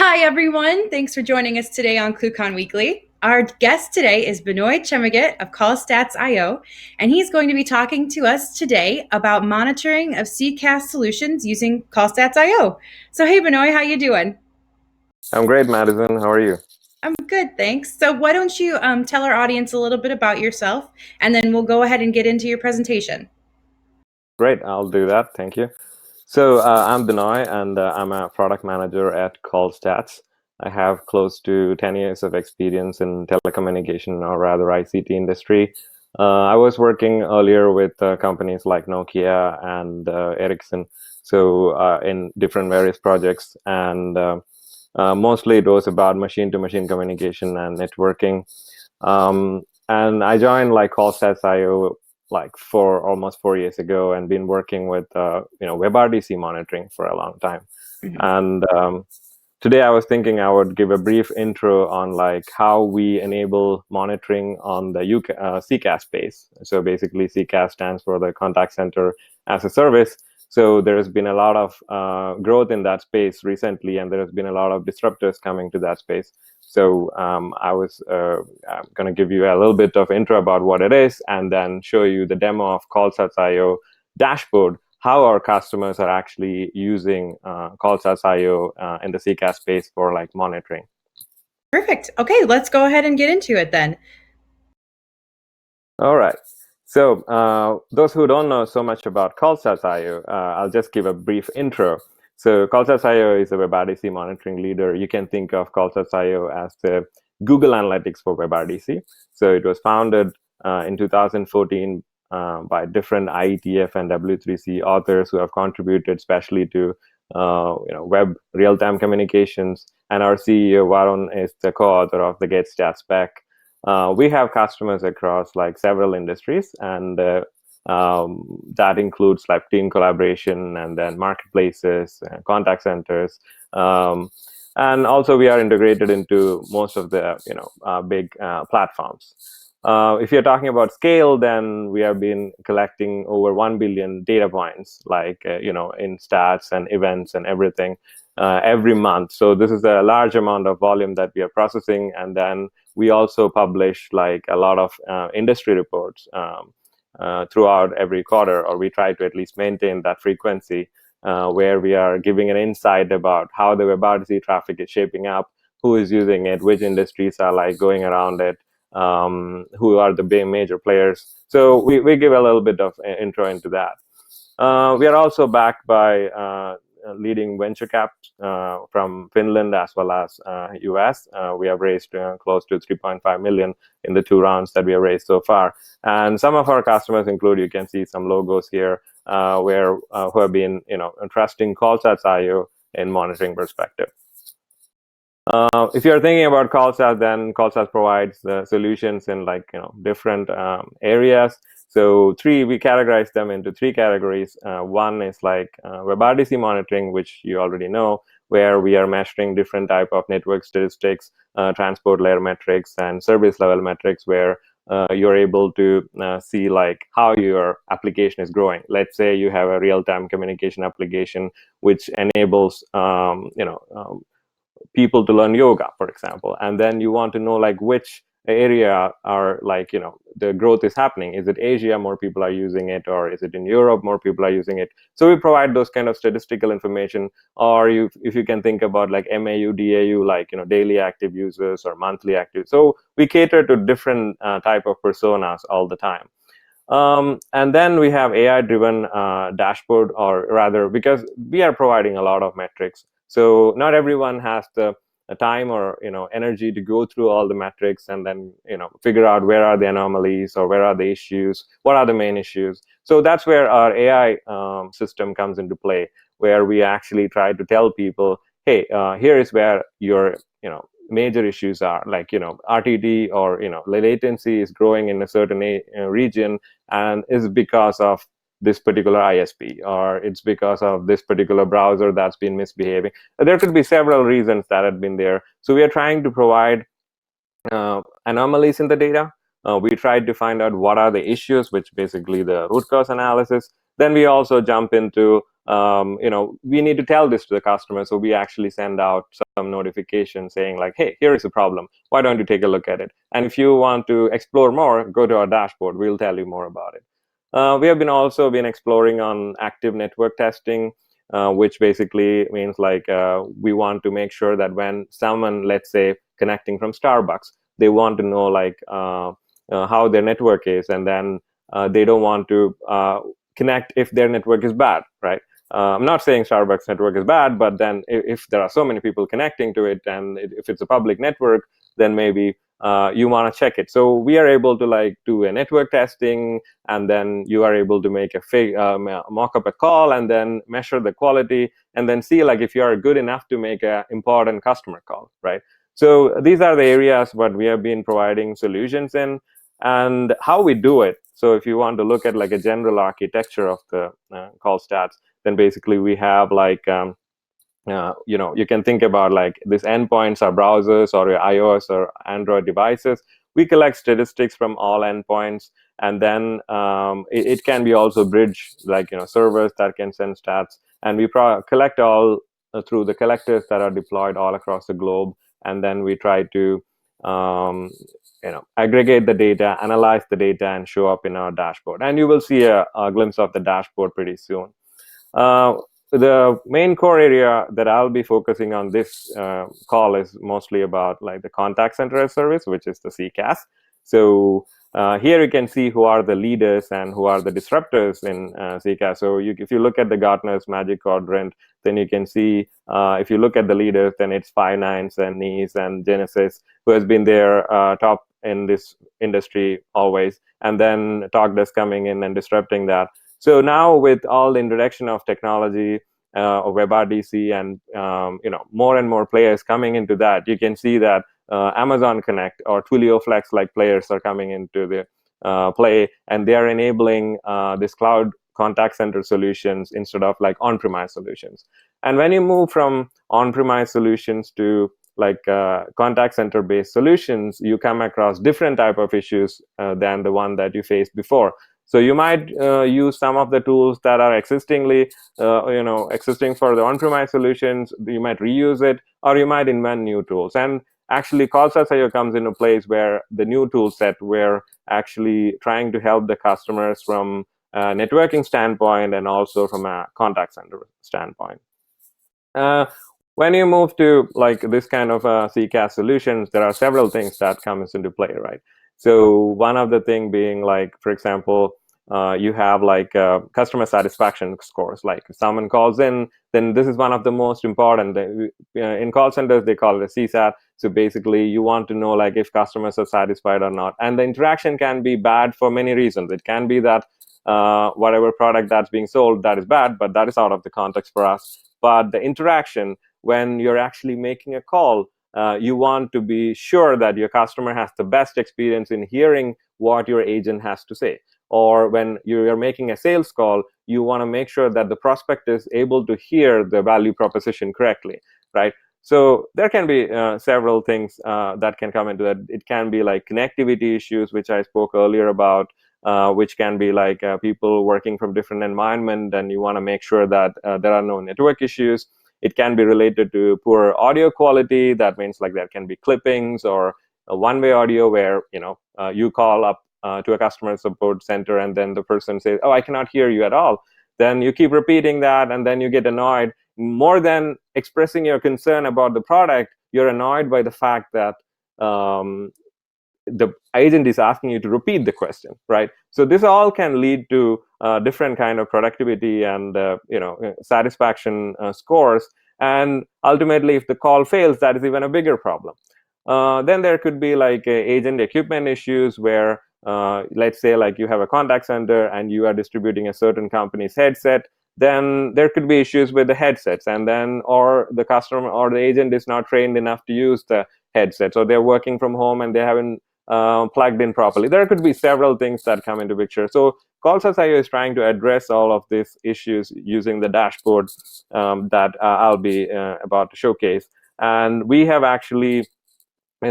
Hi, everyone. Thanks for joining us today on ClueCon Weekly. Our guest today is Binoy Chemmagate of callstats and he's going to be talking to us today about monitoring of CCaaS solutions using callstats. So, hey, Binoy, how you doing? I'm great, Madison. How are you? I'm good, thanks. So, why don't you tell our audience a little bit about yourself, and then we'll go ahead and get into your presentation. Great, I'll do that. Thank you. I'm Binoy, and I'm a product manager at callstats. I have close to 10 years of experience in telecommunication, or rather ICT industry. I was working earlier with companies like Nokia and Ericsson, in different various projects, and mostly it was about machine-to-machine communication and networking. And I joined like callstats.io like for almost 4 years ago, and been working with WebRTC monitoring for a long time. Mhm. And today I was thinking I would give a brief intro on like how we enable monitoring on the CCaaS space. So basically, CCaaS stands for the contact center as a service. So there has been a lot of growth in that space recently, and there has been a lot of disruptors coming to that space. So I'm going to give you a little bit of intro about what it is, and then show you the demo of callstats.io dashboard, how our customers are actually using callstats.io in the CCaaS space for like monitoring. Perfect. Okay, let's go ahead and get into it then. All right. So those who don't know so much about callstats.io, I'll just give a brief intro. So callstats.io is a WebRTC monitoring leader. You can think of callstats.io as the Google Analytics for WebRTC. So it was founded in 2014 by different IETF and W3C authors who have contributed especially to web real-time communications. And our CEO, Varun, is the co-author of the Get Stats Spec. We have customers across like several industries, and that includes like team collaboration, and then marketplaces, contact centers, and also we are integrated into most of the big platforms. If you're talking about scale, then we have been collecting over 1 billion data points, like in stats and events and everything, every month. So this is a large amount of volume that we are processing, and then we also publish like a lot of industry reports throughout every quarter, or we try to at least maintain that frequency, where we are giving an insight about how the WebRTC traffic is shaping up, who is using it, which industries are like going around it, who are the big major players. So we give a little bit of intro into that. We are also backed by leading venture caps from Finland as well as US. We have raised close to 3.5 million in the 2 rounds that we have raised so far. And some of our customers include, you can see some logos here, who have been trusting callstats.io in monitoring perspective. If you're thinking about callstats, then callstats provides the solutions in like different areas. So we categorize them into 3 categories. One is like WebRTC monitoring, which you already know, where we are measuring different type of network statistics, transport layer metrics, and service level metrics, where you're able to see like how your application is growing. Let's say you have a real-time communication application which enables people to learn yoga, for example, and then you want to know like which area are like the growth is happening. Is it Asia, more people are using it, or is it in Europe, more people are using it? So we provide those kind of statistical information. Or if you can think about like MAU, DAU, like daily active users or monthly active. So we cater to different type of personas all the time. And then we have AI driven dashboard, or rather, because we are providing a lot of metrics, so not everyone has the time or energy to go through all the metrics and then figure out where are the anomalies, or where are the issues, what are the main issues. So that's where our AI system comes into play, where we actually try to tell people, hey, here is where your major issues are, like RTD, or latency is growing in a certain region, and is because of this particular ISP, or it's because of this particular browser that's been misbehaving. There could be several reasons that have been there. So we are trying to provide anomalies in the data. We tried to find out what are the issues, which basically the root cause analysis. then we also jump into we need to tell this to the customer, so we actually send out some notification saying like, hey, here is a problem, why don't you take a look at it, and if you want to explore more, go to our dashboard, we'll tell you more about it. We have also been exploring on active network testing, which basically means like we want to make sure that when someone, let's say, connecting from Starbucks, they want to know like how their network is, and then they don't want to connect if their network is bad, right? I'm not saying Starbucks network is bad, but then if there are so many people connecting to it, and if it's a public network, then maybe you want to check it. So we are able to like do a network testing, and then you are able to make a mock up a call, and then measure the quality, and then see like if you are good enough to make an important customer call, right? So these are the areas what we have been providing solutions in, and how we do it. So if you want to look at like a general architecture of the call stats, then basically we have like you can think about like these endpoints are browsers or your iOS or Android devices. We collect statistics from all endpoints, and then it can be also bridge, like servers that can send stats, and we collect all through the collectors that are deployed all across the globe, and then we try to aggregate the data, analyze the data, and show up in our dashboard. And you will see a glimpse of the dashboard pretty soon. Uh, the main core area that I'll be focusing on this call is mostly about like the contact center as service, which is the CCaaS. So here you can see who are the leaders and who are the disruptors in CCaaS. So if you look at the Gartner's Magic Quadrant, then you can see if you look at the leaders, then it's Five9 and NICE and Genesys, who has been there top in this industry always, and then Talkdesk coming in and disrupting that. So now with all the introduction of technology, WebRTC, and more and more players coming into that, you can see that Amazon Connect or Twilio Flex like players are coming into the play, and they are enabling this cloud contact center solutions instead of like on-premise solutions. And when you move from on-premise solutions to like contact center based solutions, you come across different type of issues than the one that you faced before. So you might use some of the tools that are existing for the on-premise solutions. You might reuse it, or you might invent new tools. And actually, callstats.io comes into place where the new tool set, we're actually trying to help the customers from a networking standpoint and also from a contact center standpoint. When you move to like this kind of CCaaS solutions, there are several things that comes into play, right? So one of the thing being like, for example, you have like customer satisfaction scores. Like if someone calls in, then this is one of the most important. In call centers, they call it a CSAT. So basically, you want to know like if customers are satisfied or not. And the interaction can be bad for many reasons. It can be that whatever product that's being sold, that is bad, but that is out of the context for us. But the interaction, when you're actually making a call, you want to be sure that your customer has the best experience in hearing what your agent has to say. Or when you're making a sales call, you want to make sure that the prospect is able to hear the value proposition correctly, right? So there can be several things that can come into that. It can be like connectivity issues, which I spoke earlier about, which can be like people working from different environment, and you want to make sure that there are no network issues. It can be related to poor audio quality. That means like there can be clippings or a one-way audio where you call up to a customer support center, and then the person says, "Oh, I cannot hear you at all." Then you keep repeating that, and then you get annoyed. More than expressing your concern about the product, you're annoyed by the fact that the agent is asking you to repeat the question, right? So this all can lead to different kind of productivity and satisfaction scores. And ultimately, if the call fails, that is even a bigger problem. Then there could be like agent equipment issues where let's say like you have a contact center and you are distributing a certain company's headset. Then there could be issues with the headsets, and then or the customer or the agent is not trained enough to use the headsets, or they're working from home and they haven't plugged in properly. There could be several things that come into picture. So callstats.io is trying to address all of these issues using the dashboard that I'll be about to showcase. And we have actually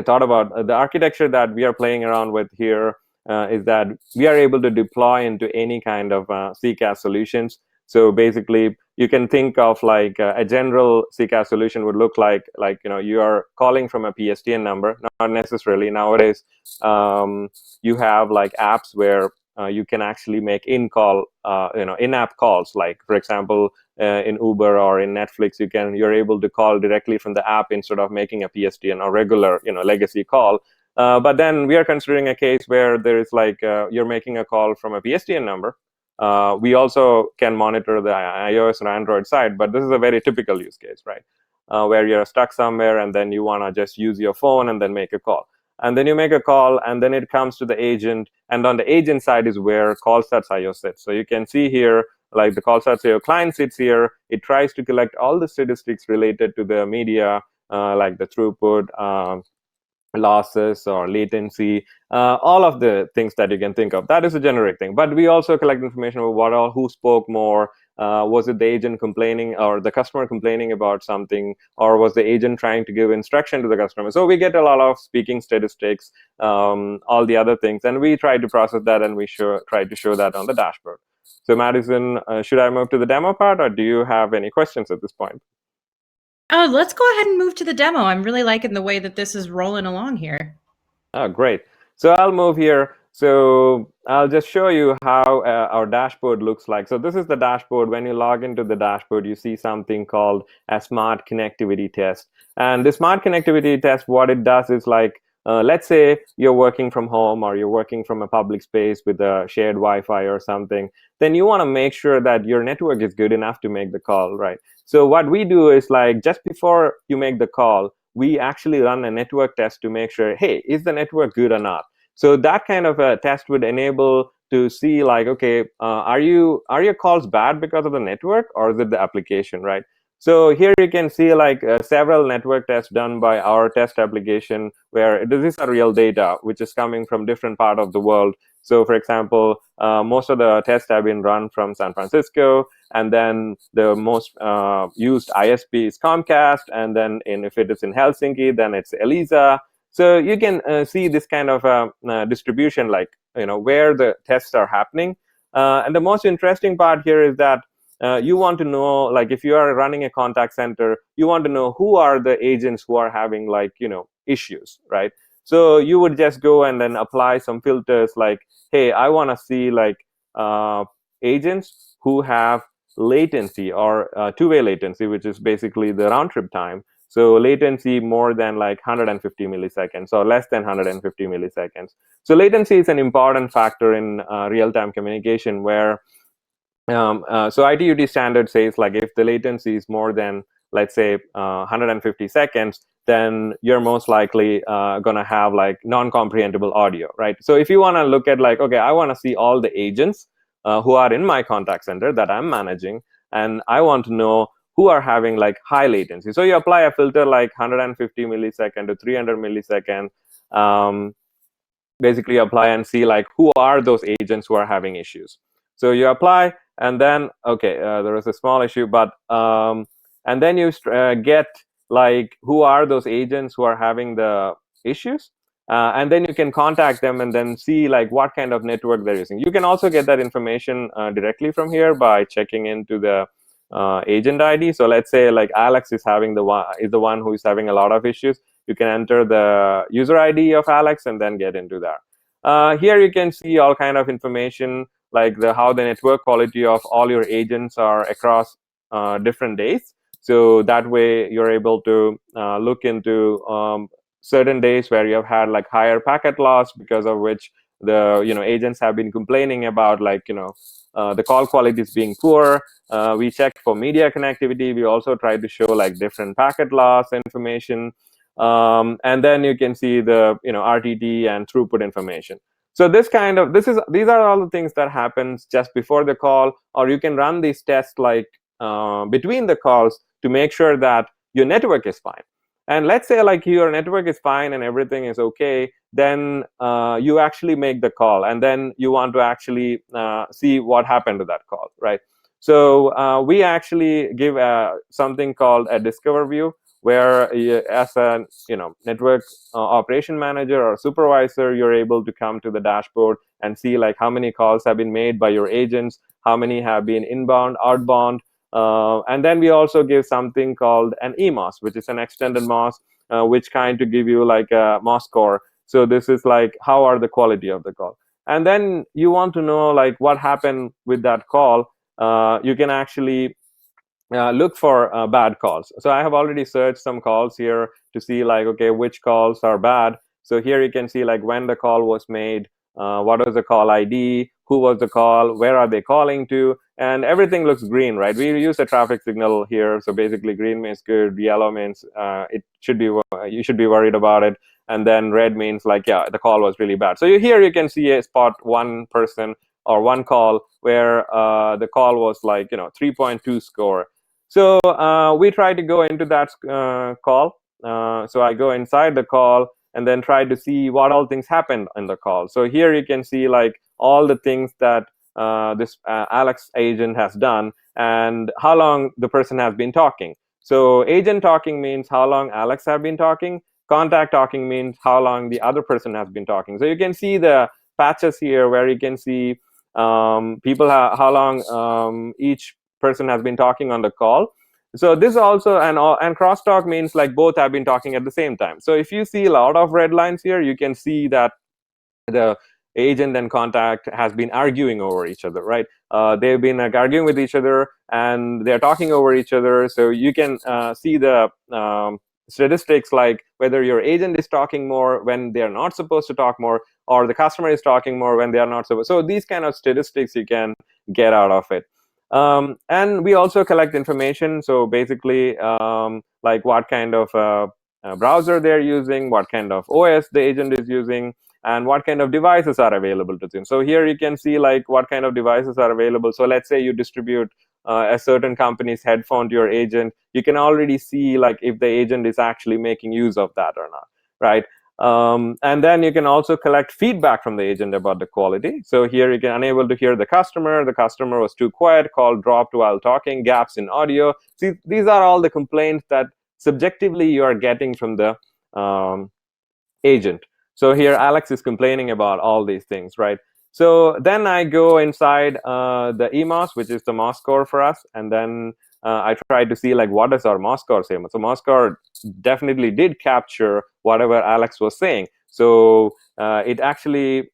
thought about the architecture that we are playing around with here is that we are able to deploy into any kind of CCaaS solutions. So basically, you can think of like a general CCaaS solution would look like you are calling from a PSTN number. Not necessarily nowadays. You have like apps where you can actually make in-call, in-app calls. Like for example, in Uber or in Netflix, you're able to call directly from the app instead of making a PSTN or regular legacy call. But then we are considering a case where there is like you're making a call from a PSTN number. We also can monitor the iOS and Android side, but this is a very typical use case, right? Where you're stuck somewhere and then you want to just use your phone and then make a call. And then you make a call and then it comes to the agent. And on the agent side is where callstats.io sits. So you can see here, like the callstats.io client sits here. It tries to collect all the statistics related to the media, like the throughput, losses or latency, all of the things that you can think of. That is a generic thing. But we also collect information about who spoke more. Was it the agent complaining or the customer complaining about something, or was the agent trying to give instruction to the customer? So we get a lot of speaking statistics, all the other things, and we try to process that and we try to show that on the dashboard. So Madison, should I move to the demo part, or do you have any questions at this point? Oh, let's go ahead and move to the demo. I'm really liking the way that this is rolling along here. Oh, great. So I'll move here. So I'll just show you how our dashboard looks like. So this is the dashboard. When you log into the dashboard, you see something called a smart connectivity test. And the smart connectivity test, what it does is like, let's say you're working from home or you're working from a public space with a shared Wi-Fi or something, then you want to make sure that your network is good enough to make the call, right? So what we do is like just before you make the call, we actually run a network test to make sure, hey, is the network good or not? So that kind of a test would enable to see like, okay, are your calls bad because of the network or is it the application, right? So here you can see like several network tests done by our test application where this is real data which is coming from different part of the world. So for example, most of the tests have been run from San Francisco, and then the most used ISP is Comcast, and then if it is in Helsinki, then it's Elisa. So you can see this kind of distribution, like where the tests are happening. And the most interesting part here is that you want to know, like if you are running a contact center, you want to know who are the agents who are having like issues, right? So you would just go and then apply some filters like, hey, I want to see like agents who have latency or two-way latency, which is basically the round trip time. So latency more than like 150 milliseconds or less than 150 milliseconds. So latency is an important factor in real-time communication where so ITU-T standard says like if the latency is more than, let's say, 150 seconds, then you're most likely going to have like non-comprehensible audio, right? So if you want to look at like, okay, I want to see all the agents who are in my contact center that I'm managing, and I want to know who are having like high latency. So you apply a filter like 150 millisecond to 300 millisecond, basically apply and see like who are those agents who are having issues. So you apply, and then okay, there is a small issue, but and then you get like who are those agents who are having the issues, and then you can contact them and then see like what kind of network they're using. You can also get that information directly from here by checking into the agent ID. So let's say like Alex is the one who is having a lot of issues. You can enter the user ID of Alex and then get into that. Here you can see all kind of information like how the network quality of all your agents are across different days. So that way you're able to look into certain days where you have had like higher packet loss, because of which the agents have been complaining about like the call quality is being poor. We check for media connectivity. We also try to show like different packet loss information. And then you can see the RTT and throughput information. So these are all the things that happens just before the call, or you can run these tests like between the calls to make sure that your network is fine. And let's say like your network is fine and everything is okay, then you actually make the call, and then you want to actually see what happened to that call, right? So we actually give something called a discover view, where as a network operation manager or supervisor, you're able to come to the dashboard and see like how many calls have been made by your agents, how many have been inbound, outbound. And then we also give something called an EMOS, which is an extended MOS, which kind to give you like a MOS score. So this is like how are the quality of the call. And then you want to know like what happened with that call. You can actually look for bad calls. So I have already searched some calls here to see like, okay, which calls are bad. So here you can see like when the call was made, what was the call ID, who was the call, where are they calling to, and everything looks green, right? We use a traffic signal here. So basically green means good, yellow means it should be, you should be worried about it. And then red means like, yeah, the call was really bad. So here you can see a spot one person or one call where the call was like 3.2 score. So we try to go into that call. So I go inside the call and then try to see what all things happened in the call. So here you can see like all the things that this Alex agent has done and how long the person has been talking. So agent talking means how long Alex have been talking. Contact talking means how long the other person has been talking. So you can see the patches here where you can see people how long each person has been talking on the call. So this also, and crosstalk means like both have been talking at the same time. So if you see a lot of red lines here, you can see that the agent and contact has been arguing over each other, right? They've been arguing with each other and they're talking over each other. So you can see the statistics like whether your agent is talking more when they're not supposed to talk more, or the customer is talking more when they are not supposed. So these kind of statistics you can get out of it. And we also collect information. So basically, like what kind of browser they're using, what kind of OS the agent is using, and what kind of devices are available to them. So here you can see like what kind of devices are available. So let's say you distribute a certain company's headphone to your agent. You can already see like if the agent is actually making use of that or not, right? And then you can also collect feedback from the agent about the quality. So here you can unable to hear the customer was too quiet, call dropped while talking, gaps in audio. See, these are all the complaints that subjectively you are getting from the agent. So here Alex is complaining about all these things, right? So then I go inside the EMOS, which is the MOS score for us, and then I try to see like what does our MOS score say. So MOS score definitely did capture whatever Alex was saying. So it actually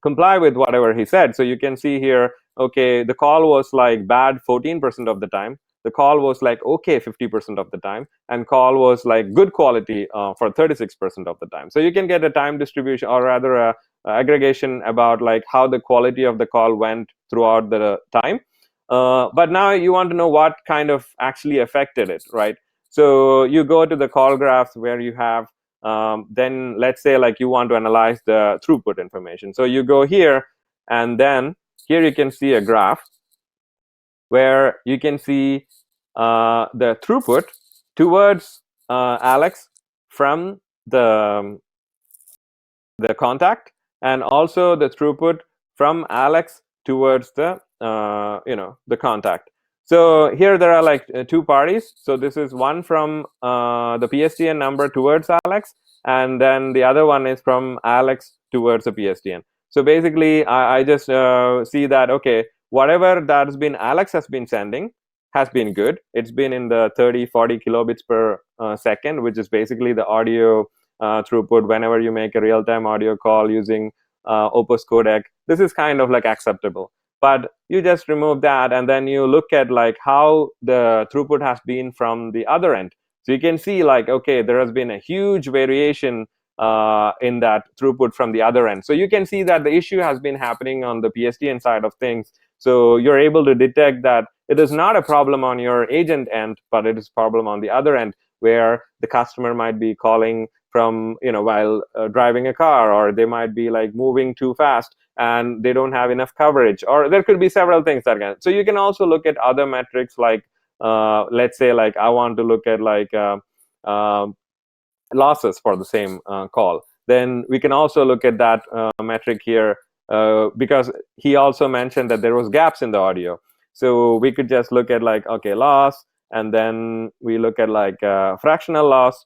comply with whatever he said. So you can see here, okay, the call was like bad 14% of the time. The call was like okay 50% of the time, and call was like good quality for 36% of the time. So you can get a time distribution, or rather a aggregation about like how the quality of the call went throughout the time. But now you want to know what kind of actually affected it, right? So you go to the call graphs where you have then let's say like you want to analyze the throughput information. So you go here, and then here you can see a graph where you can see the throughput towards Alex from the contact, and also the throughput from Alex towards the the contact. So here there are like two parties. So this is one from the PSTN number towards Alex, and then the other one is from Alex towards the PSTN. So basically, I just see that okay, whatever that's been Alex has been sending has been good. It's been in the 30-40 kilobits per second, which is basically the audio throughput whenever you make a real-time audio call using Opus codec. This is kind of like acceptable. But you just remove that, and then you look at like how the throughput has been from the other end. So you can see like, okay, there has been a huge variation in that throughput from the other end. So you can see that the issue has been happening on the PSTN side of things. So you're able to detect that it is not a problem on your agent end, but it is a problem on the other end, where the customer might be calling from while driving a car, or they might be like moving too fast and they don't have enough coverage, or there could be several things that can. So you can also look at other metrics like let's say like I want to look at like losses for the same call. Then we can also look at that metric here because he also mentioned that there was gaps in the audio. So we could just look at like, okay, loss, And then we look at like fractional loss.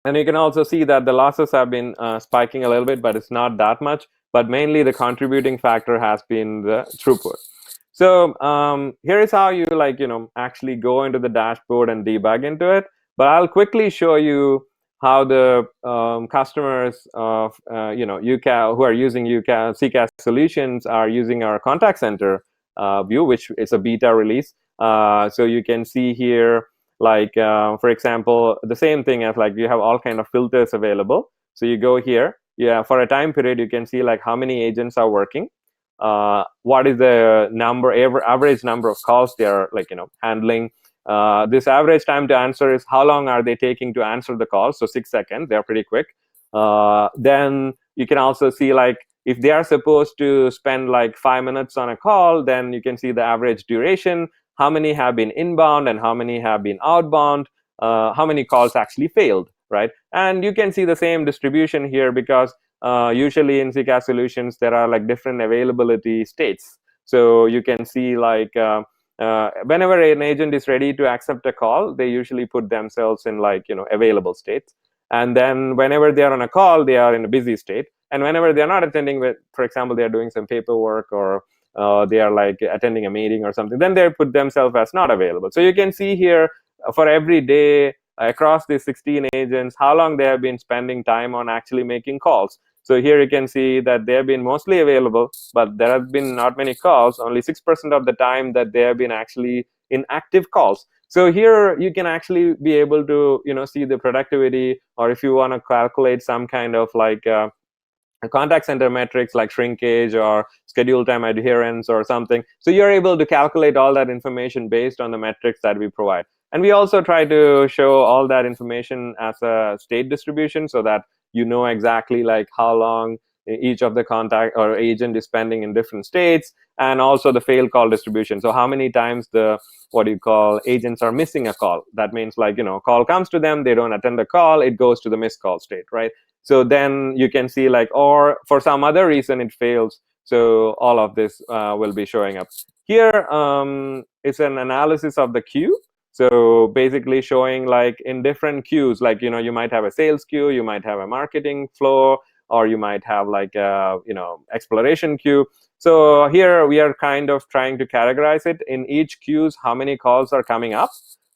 And you can also see that the losses have been spiking a little bit, but it's not that much. But mainly the contributing factor has been the throughput. So here is how you actually go into the dashboard and debug into it. But I'll quickly show you how the customers of UCaaS who are using UCaaS CCaaS Solutions are using our contact center view, which is a beta release. So you can see here, like for example, the same thing as like you have all kind of filters available. So you go here, yeah, for a time period, you can see like how many agents are working, what is the average number of calls they are handling. This average time to answer is how long are they taking to answer the call. So 6 seconds, they're pretty quick. Then you can also see like if they are supposed to spend like 5 minutes on a call, then you can see the average duration, how many have been inbound and how many have been outbound, how many calls actually failed, right? And you can see the same distribution here because usually in CCaaS solutions, there are like different availability states. So you can see like whenever an agent is ready to accept a call, they usually put themselves in like, available states. And then whenever they are on a call, they are in a busy state. And whenever they're not attending with, for example, they're doing some paperwork or they are like attending a meeting or something, then they put themselves as not available. So you can see here for every day across these 16 agents, how long they have been spending time on actually making calls. So here you can see that they have been mostly available, but there have been not many calls, only 6% of the time that they have been actually in active calls. So here you can actually be able to see the productivity, or if you want to calculate some kind of like contact center metrics like shrinkage or schedule time adherence or something. So you're able to calculate all that information based on the metrics that we provide. And we also try to show all that information as a state distribution so that you know exactly like how long each of the contact or agent is spending in different states, and also the failed call distribution. So how many times the agents are missing a call. That means like, call comes to them, they don't attend the call, it goes to the missed call state, right? So then you can see like, or for some other reason it fails. So all of this will be showing up. Here it's an analysis of the queue. So basically showing like in different queues, like, you might have a sales queue, you might have a marketing flow, or you might have like a, exploration queue. So here we are kind of trying to categorize it in each queues, how many calls are coming up,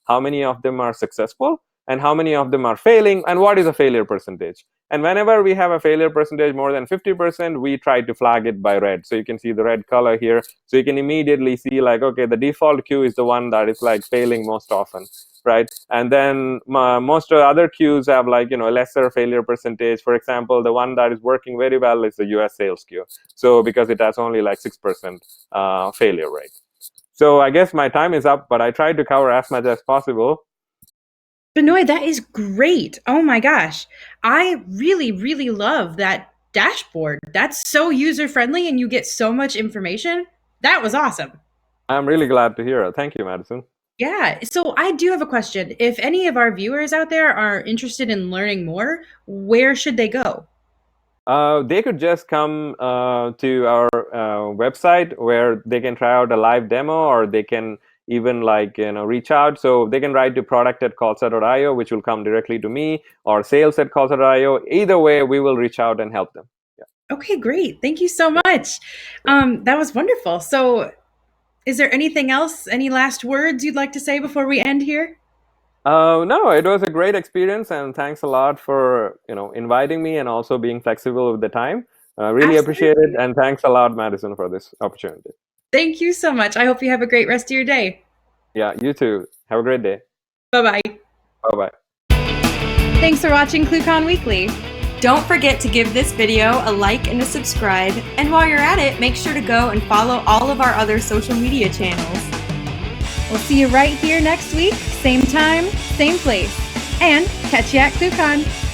how many of them are successful, and how many of them are failing, and what is the failure percentage. And whenever we have a failure percentage more than 50%, we try to flag it by red. So you can see the red color here. So you can immediately see like, okay, the default queue is the one that is like failing most often, right? And then most of the other queues have like, lesser failure percentage. For example, the one that is working very well is the US sales queue. So because it has only like 6% failure rate. So I guess my time is up, but I tried to cover as much as possible. Binoy, that is great. Oh my gosh. I really, really love that dashboard. That's so user friendly and you get so much information. That was awesome. I'm really glad to hear it. Thank you, Madison. Yeah. So I do have a question. If any of our viewers out there are interested in learning more, where should they go? They could just come to our website where they can try out a live demo, or they can even like reach out. So they can write to product@callstats.io, which will come directly to me, or sales@callstats.io. Either way, we will reach out and help them. Yeah. Okay, great. Thank you so much. That was wonderful. So is there anything else, any last words you'd like to say before we end here? No, it was a great experience, and thanks a lot for inviting me and also being flexible with the time. Really appreciate it, Absolutely. and thanks a lot, Madison, for this opportunity. Thank you so much. I hope you have a great rest of your day. Yeah, you too. Have a great day. Bye bye. Bye bye. Thanks for watching ClueCon Weekly. Don't forget to give this video a like and a subscribe. And while you're at it, make sure to go and follow all of our other social media channels. We'll see you right here next week, same time, same place. And catch you at ClueCon.